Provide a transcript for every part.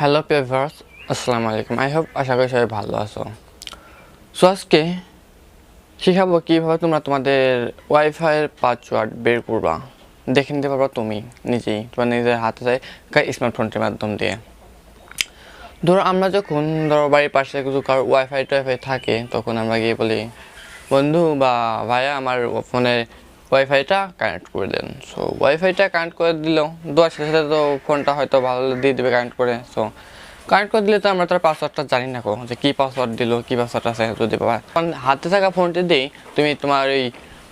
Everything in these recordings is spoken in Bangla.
হ্যালো ভিউয়ার্স, আসসালামু আলাইকুম। আশা করি সবাই ভালো আছো। সো আজকে শিখাবো কীভাবে তোমরা তোমাদের ওয়াইফাইয়ের পাসওয়ার্ড বের করবা। দেখে নিতে পারবা তুমি নিজেই, তোমার নিজের হাতে স্মার্টফোনটির মাধ্যম দিয়ে। ধরো আমরা যখন বাড়ির পাশে কিছু কারোর ওয়াইফাই থাকে, তখন আমরা গিয়ে বলি, বন্ধু বা ভাইয়া আমার ফোনে ওয়াইফাইটা কানেক্ট করে দেন। সো ওয়াইফাইটা কানেক্ট করে দিল, দেওয়ার সাথে সাথে তো ফোনটা হয়তো ভালো দিয়ে দেবে কানেক্ট করে। সো কানেক্ট করে দিলে তো আমরা তার পাসওয়ার্ডটা জানি না যে কী পাসওয়ার্ড দিল, কী পাসওয়ার্ড আছে। যদি হাতে থাকা ফোনটি দিয়েই তুমি তোমার ওই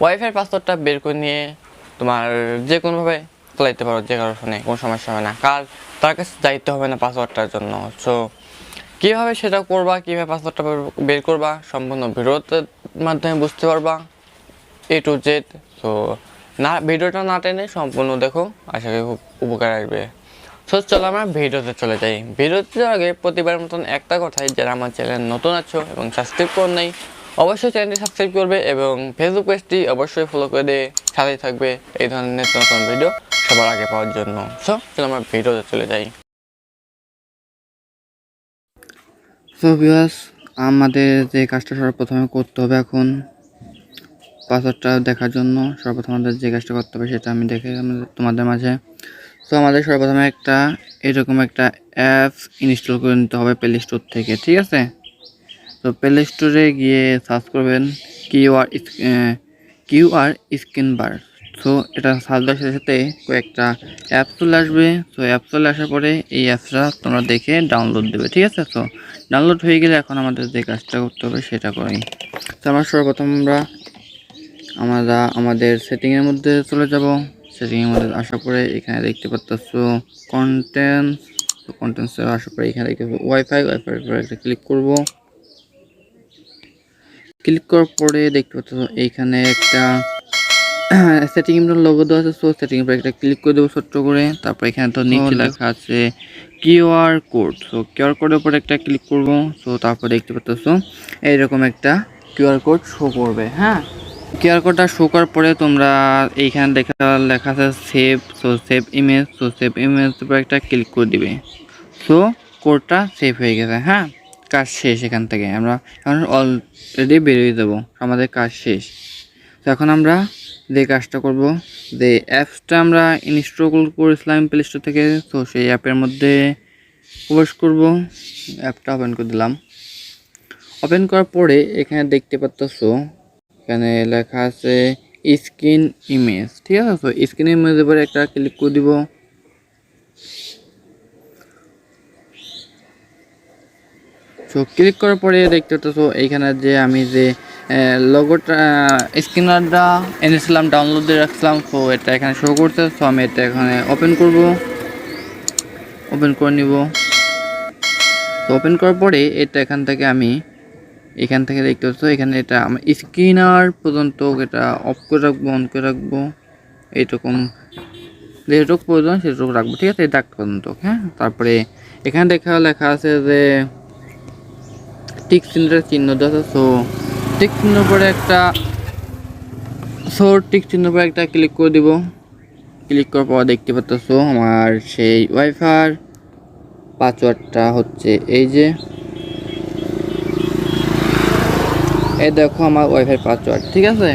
ওয়াইফাই পাসওয়ার্ডটা বের করে নিয়ে তোমার যে কোনোভাবে চালাইতে পারো, যে কারোর ফোনে কোনো সমস্যা হবে না, তার কাছে যাইতে হবে না পাসওয়ার্ডটার জন্য। সো কীভাবে সেটা করবা, কীভাবে পাসওয়ার্ডটা বের করবা, সম্পূর্ণ ভিডিওর মাধ্যমে বুঝতে পারবা A to Z। সো ভিডিওটা না টেনে সম্পূর্ণ দেখো, আশা করি খুব উপকার আসবে। সো চলো আমরা ভিডিওতে চলে যাই। ভিডিওতে যাওয়ার আগে প্রতিবার মতন একটা কথাই, যারা আমার চ্যানেল নতুন আছো এবং সাবস্ক্রাইব কর নাই, অবশ্যই চ্যানেলটি সাবস্ক্রাইব করবে এবং ফেসবুক পেজটি অবশ্যই ফলো করে দিয়ে সাথেই থাকবে এই ধরনের নতুন ভিডিও সবার আগে পাওয়ার জন্য। সো চলো আমরা ভিডিওতে চলে যাই। সো ভিউয়ার্স, আমাদের যে কাজটা সর্বপ্রথমে করতে হবে, এখন পাসওয়ার্ডটা দেখার জন্য সর্বপ্রথম আমাদের যে কাজটা করতে হবে সেটা আমি দেখে তোমাদের মাঝে। সো আমাদের সর্বপ্রথমে এরকম একটা অ্যাপস ইনস্টল করে নিতে হবে প্লে স্টোর থেকে, ঠিক আছে? তো প্লে স্টোরে গিয়ে সার্চ করবেন কিউআর স্ক্রিন বার। সো এটা সার্চ দেওয়ার সাথে সাথে কয়েকটা অ্যাপ চলে আসবে। সো অ্যাপ চলে আসার পরে এই অ্যাপসটা তোমরা দেখে ডাউনলোড দেবে, ঠিক আছে? সো ডাউনলোড হয়ে গেলে এখন আমাদের যে কাজটা করতে হবে সেটা করি। তো আমরা সর্বপ্রথম আমরা আমাদের সেটিংয়ের মধ্যে চলে যাব। সেটিংয়ের মধ্যে আসার পরে এখানে দেখতে পাচ্ছো কন্টেন্টসে আসার পরে এখানে দেখতে পাবো ওয়াইফাইয়ের উপরে একটা ক্লিক করব। ক্লিক করার পরে দেখতে পাচ্ছ এইখানে একটা সেটিং এর লোগো দেওয়া আছে। সো সেটিং এর একটা ক্লিক করে দেবো ছোট্ট করে। তারপর এখানে তো নিচে লেখা আছে কিউআর কোড। সো কিউআর কোডের উপরে একটা ক্লিক করব। সো তারপর দেখতে পাচ্ছ এইরকম একটা কিউআর কোড শো করবে। হ্যাঁ, কিউআর কোডটা শো করার পরে তোমরা এইখানে লেখা আছে save. So save image. So save image উপরে একটা ক্লিক করে দিবে। সো কোডটা সেভ হয়ে গেছে। হ্যাঁ, কাজ শেষ। এখান থেকে আমরা এখন অলরেডি বেরিয়ে দেবো, আমাদের কাজ শেষ। তো এখন আমরা যে কাজটা করব, যে অ্যাপসটা আমরা ইনস্টল করেছিলাম প্লে স্টোর থেকে, তো সেই অ্যাপের মধ্যে প্রবেশ করব। অ্যাপটা ওপেন করে দিলাম। ওপেন করার পরে এখানে দেখতে পাচ্ছ এখানে লেখা আছে স্ক্রিন ইমেজ, ঠিক আছে? তো স্ক্রিন ইমেজের উপরে একটা ক্লিক করে দিব। সো ক্লিক করার পরে দেখতে পাচ্ছ এইখানে যে আমি যে লোগোটা স্ক্রিনারটা এনেছিলাম, ডাউনলোড দিয়ে রাখছিলাম, সো এটা এখানে শো করছে। সো আমি এটা এখানে ওপেন করব, ওপেন করে নিব। তো ওপেন করার পরে এটা এখান থেকে দেখতে পাচ্ছ এখানে এটা আমার স্ক্রিনার পর্যন্ত এটা অফ করে রাখবো, অন করে রাখবো, এইরকম যেটুকু প্রয়োজন সেটুকু রাখবো, ঠিক আছে? এটা পর্যন্ত। হ্যাঁ, তারপরে এখানে লেখা আছে যে টিক চিহ্ন দেওয়া আছে। সো টিক চিহ্নের পরে একটা ক্লিক করে দিব। ক্লিক করার পর দেখতে পাচ্ছ আমার সেই ওয়াইফাই পাসওয়ার্ডটা হচ্ছে এই দেখো আমার ওয়াইফাই পাসওয়ার্ড, ঠিক আছে?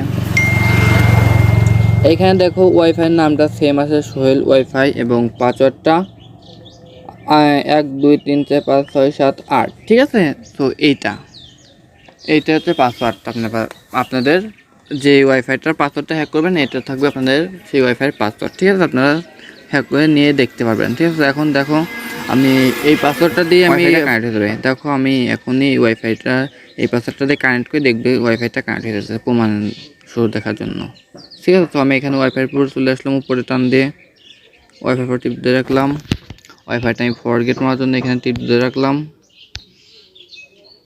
এইখানে দেখো ওয়াইফাইয়ের নামটা সেম আছে, সোহেল ওয়াইফাই, এবং পাসওয়ার্ডটা 1 2 3 4 5 6 7 8, ঠিক আছে? তো এইটা হচ্ছে পাসওয়ার্ডটা। আপনাদের যে ওয়াইফাইটার পাসওয়ার্ডটা হ্যাক করবেন, এটা থাকবে আপনাদের সেই ওয়াইফাইয়ের পাসওয়ার্ড, ঠিক আছে? আপনারা হ্যাক করে নিয়ে দেখতে পারবেন, ঠিক আছে? এখন দেখো আমি এই পাসওয়ার্ডটা দিয়ে আমি কানেক্ট হয়ে যাবে। দেখো আমি এখনই এই পাসওয়ার্ডটা দিয়ে কানেক্ট করে দেখবে ওয়াইফাইটা কানেক্ট হয়ে যাচ্ছে, প্রমাণ শুরু দেখার জন্য, ঠিক আছে? তো আমি এখানে ওয়াইফাইয়ের উপর চলে আসলাম, উপরে টান দিয়ে ওয়াইফাই পর টিপ দিয়ে রাখলাম। ওয়াইফাইটা আমি ফরগেট মারার জন্য এখানে টিপ দিয়ে রাখলাম।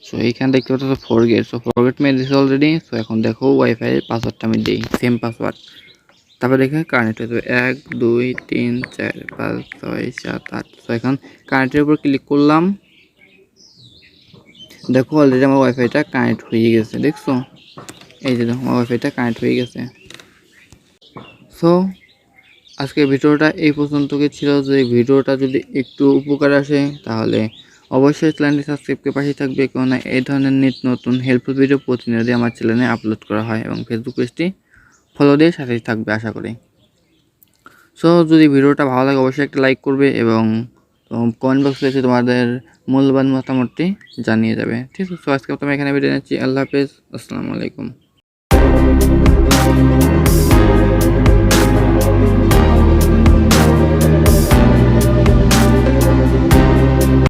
সো এইখানে দেখতে পাচ্ছ ফরগেট মেরে দিয়েছে অলরেডি। সো এখন দেখো ওয়াইফাইয়ের পাসওয়ার্ডটা আমি দিই, সেম পাসওয়ার্ড। তারপর দেখে কানেক্ট হয়ে যাবে 1 2 3 4 5 6 7 8। সো এখন কানেক্টের উপর ক্লিক করলাম। দেখো অলরেডি আমার ওয়াইফাইটা কানেক্ট হয়ে গেছে, দেখছো? এই যে দেখো আমার ওয়াইফাইটা কানেক্ট হয়ে গেছে। সো আজকের ভিডিওটা এই পর্যন্তই ছিল। যদি ভিডিওটা যদি একটু উপকার আসে তাহলে অবশ্যই চ্যানেলটি সাবস্ক্রাইব করে পাশে থাকবে, কেননা এই ধরনের নিত্য নতুন হেল্পফুল ভিডিও প্রতিনিয়তই আমার চ্যানেলে আপলোড করা হয়, এবং ফেসবুক পেজটি ফলো দিয়ে সাথেই থাকবে আশা করি। সো যদি ভিডিওটা ভালো লাগে অবশ্যই একটা লাইক করবে, এবং কমেন্ট বক্সে এসে তোমাদের মূল্যবান মতামতটি জানিয়ে যাবে। ঠিক আছে, সো আজকে আমি এখানে বিদায় নিচ্ছি। আল্লাহ হাফেজ, আসসালামু আলাইকুম।